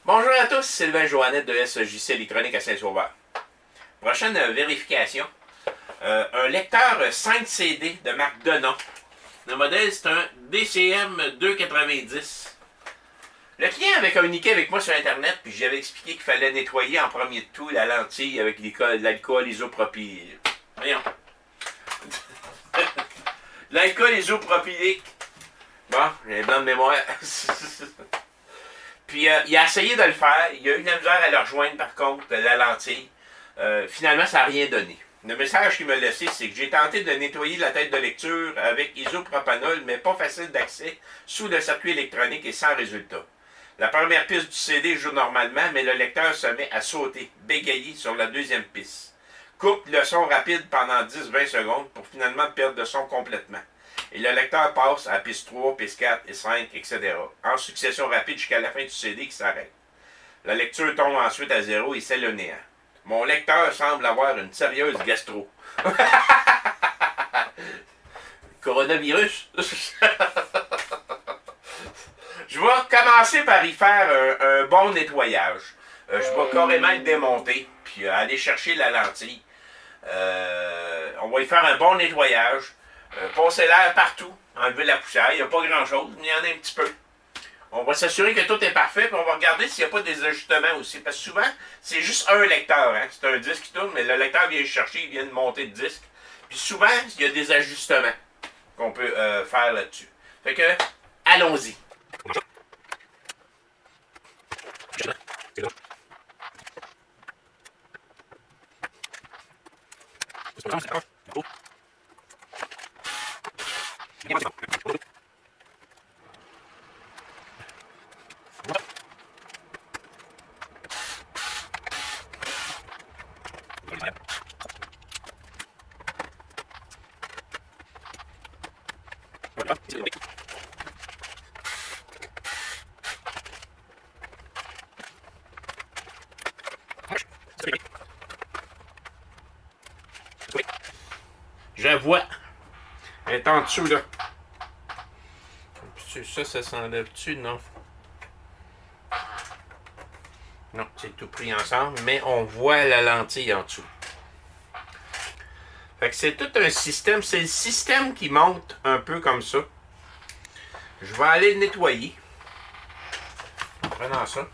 Bonjour à tous, Sylvain Joannette de SJC Électronique à Saint-Sauveur. Prochaine vérification. Un lecteur 5 CD de marque Denon. Le modèle, c'est un DCM 290. Le client avait communiqué avec moi sur Internet, puis j'avais expliqué qu'il fallait nettoyer en premier de tout la lentille avec l'alcool isopropylique. Voyons. L'alcool isopropylique. Bon, j'ai blanc de mémoire. Puis il a essayé de le faire. Il a eu de la misère à le rejoindre, par contre, la lentille. Finalement, ça n'a rien donné. Le message qu'il m'a laissé, c'est que j'ai tenté de nettoyer la tête de lecture avec isopropanol, mais pas facile d'accès, sous le circuit électronique et sans résultat. La première piste du CD joue normalement, mais le lecteur se met à sauter, bégayer sur la deuxième piste. Coupe le son rapide pendant 10-20 secondes pour finalement perdre le son complètement. Et le lecteur passe à piste 3, piste 4 et 5, etc. en succession rapide jusqu'à la fin du CD qui s'arrête. La lecture tombe ensuite à zéro et c'est le néant. Mon lecteur semble avoir une sérieuse gastro. Coronavirus. Je vais commencer par y faire un bon nettoyage. Je vais carrément le démonter, puis aller chercher la lentille. On va y faire un bon nettoyage. Passer l'air partout, enlever la poussière. Il n'y a pas grand-chose, mais il y en a un petit peu. On va s'assurer que tout est parfait, puis on va regarder s'il n'y a pas des ajustements aussi. Parce que souvent, c'est juste un lecteur. Hein? C'est un disque qui tourne, mais le lecteur vient chercher, il vient de monter le disque. Puis souvent, il y a des ajustements qu'on peut faire là-dessus. Fait que, allons-y. Je vois. Elle est en dessous, là. Ça s'enlève-tu? Non. Non, c'est tout pris ensemble, mais on voit la lentille en dessous. Fait que c'est tout un système. C'est le système qui monte un peu comme ça. Je vais aller le nettoyer. En prenant ça.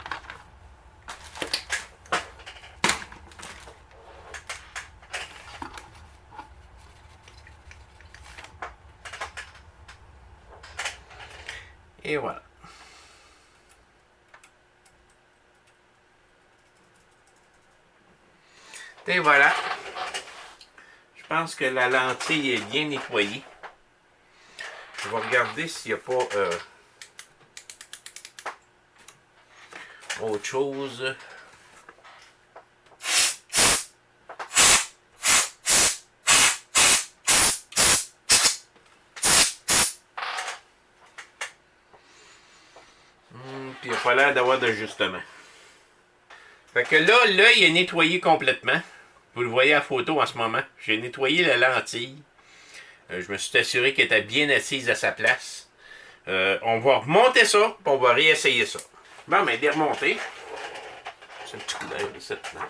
Et voilà. Et voilà. Je pense que la lentille est bien nettoyée. Je vais regarder s'il n'y a pas autre chose. Puis il n'y a pas l'air d'avoir d'ajustement. Fait que là, l'œil est nettoyé complètement. Vous le voyez à la photo en ce moment. J'ai nettoyé la lentille. Je me suis assuré qu'elle était bien assise à sa place. On va remonter ça, puis on va réessayer ça. Bon, mais déremonter. C'est un petit coup d'œil de cette là.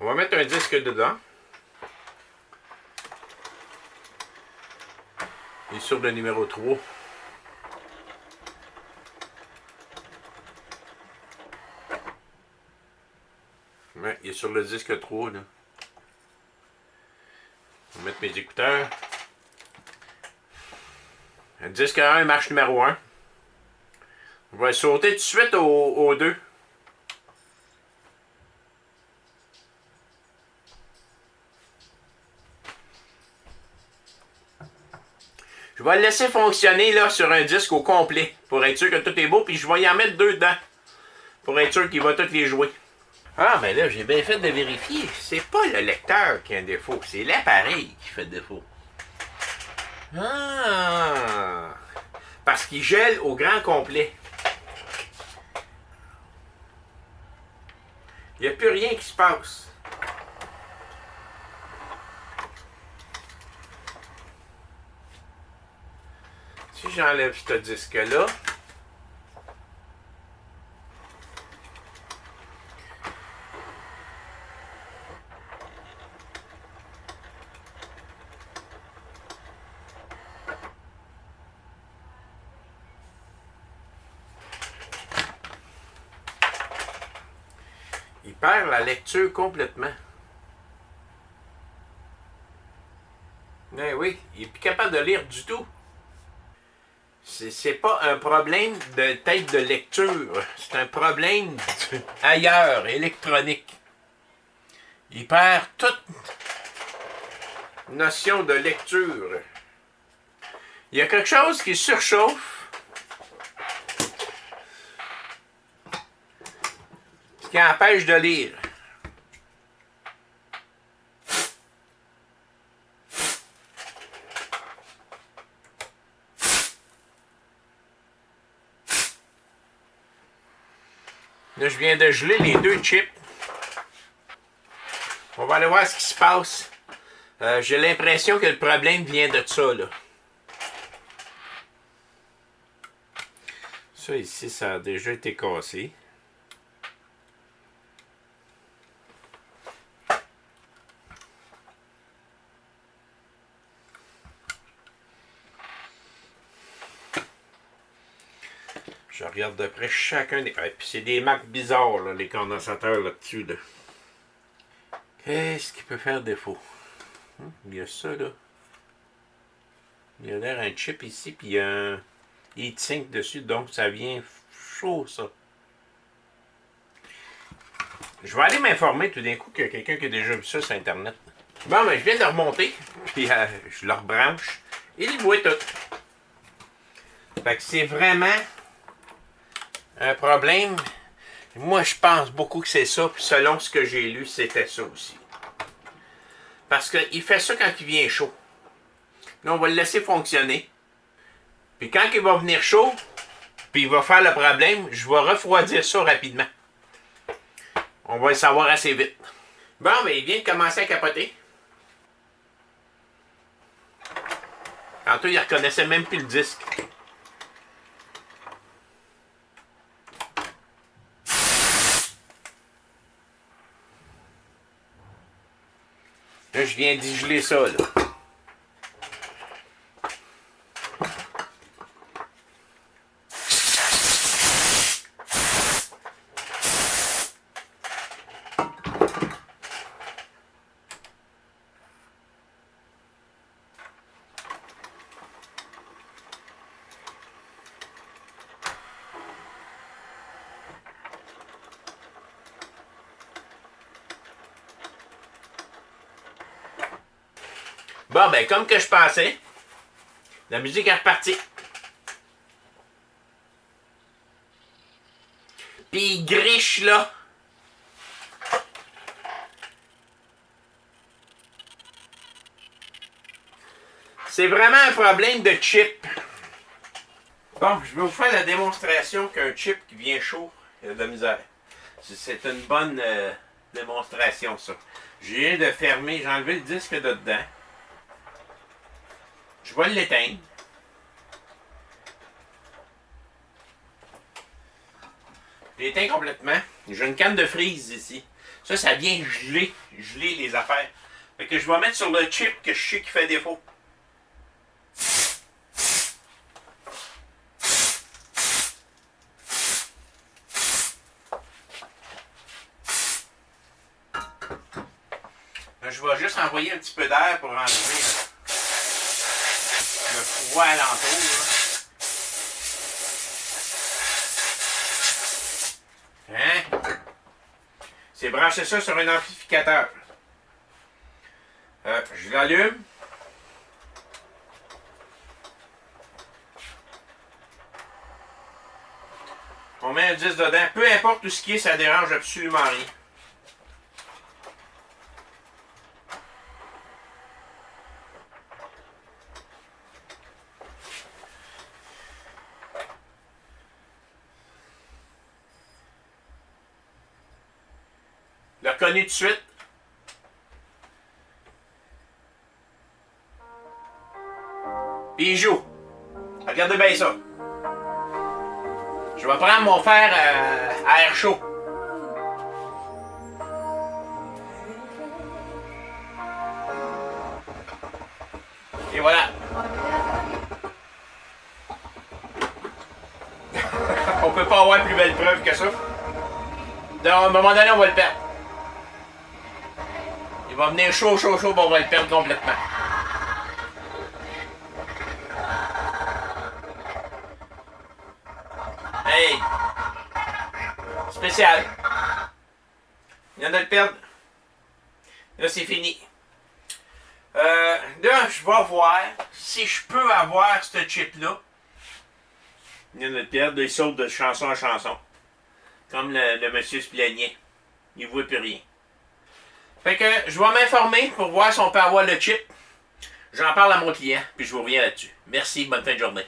On va mettre un disque dedans. Et sur le numéro 3. Ouais, il est sur le disque 3, là. Je vais mettre mes écouteurs. Le disque 1 marche numéro 1. On va sauter tout de suite au 2. Je vais le laisser fonctionner là, sur un disque au complet pour être sûr que tout est beau, puis je vais y en mettre 2 dedans pour être sûr qu'il va tous les jouer. Ah, mais là, j'ai bien fait de vérifier. C'est pas le lecteur qui a un défaut, c'est l'appareil qui fait défaut. Ah! Parce qu'il gèle au grand complet. Il n'y a plus rien qui se passe. Si j'enlève ce disque-là, il perd la lecture complètement. Ben oui, il n'est plus capable de lire du tout. C'est pas un problème de tête de lecture, c'est un problème ailleurs, électronique. Il perd toute notion de lecture. Il y a quelque chose qui surchauffe, ce qui empêche de lire. Là, je viens de geler les 2 chips. On va aller voir ce qui se passe. J'ai l'impression que le problème vient de ça, là. Ça ici, ça a déjà été cassé. Je regarde de près chacun des... Et puis c'est des marques bizarres, là, les condensateurs là-dessus. Là. Qu'est-ce qui peut faire défaut? Il y a ça, là. Il y a l'air un chip ici, puis il y a un heatsink dessus, donc ça vient chaud, ça. Je vais aller m'informer tout d'un coup qu'il y a quelqu'un qui a déjà vu ça sur Internet. Bon, ben je viens de remonter, puis je le rebranche. Il voit tout. Fait que c'est vraiment un problème. Moi, je pense beaucoup que c'est ça, puis selon ce que j'ai lu, c'était ça aussi. Parce qu'il fait ça quand il vient chaud. Là, on va le laisser fonctionner. Puis quand il va venir chaud, puis il va faire le problème, je vais refroidir ça rapidement. On va le savoir assez vite. Bon, ben il vient de commencer à capoter. Tantôt, il reconnaissait même plus le disque. Là, je viens d'y geler ça, là. Bon, ben, comme que je pensais, la musique est repartie. Puis il griche, là. C'est vraiment un problème de chip. Bon, je vais vous faire la démonstration qu'un chip qui vient chaud, il y a de la misère. C'est une bonne démonstration, ça. Je viens de fermer, j'ai enlevé le disque de dedans. Je vais l'éteindre. Je l'éteins complètement. J'ai une canne de freeze ici. Ça vient geler les affaires. Fait que je vais mettre sur le chip que je sais qui fait défaut. Là, je vais juste envoyer un petit peu d'air pour enlever le froid alentour. Hein? C'est brancher ça sur un amplificateur. Je l'allume. On met un 10 dedans. Peu importe où ce qui est, ça dérange absolument rien. Le reconnu tout de suite. Puis il joue. Regardez bien ça. Je vais prendre mon fer à air chaud. Et voilà. On peut pas avoir plus belle preuve que ça. Donc, à un moment donné, on va le perdre. Il va venir chaud, chaud, chaud, on va le perdre complètement. Hey! Spécial. Il vient de le perdre. Là, c'est fini. Là, je vais voir si je peux avoir ce chip-là. Il vient de le perdre, il saute de chanson en chanson. Comme le monsieur se plaignait. Il ne voit plus rien. Fait que je vais m'informer pour voir si on peut avoir le chip. J'en parle à mon client, puis je vous reviens là-dessus. Merci, bonne fin de journée.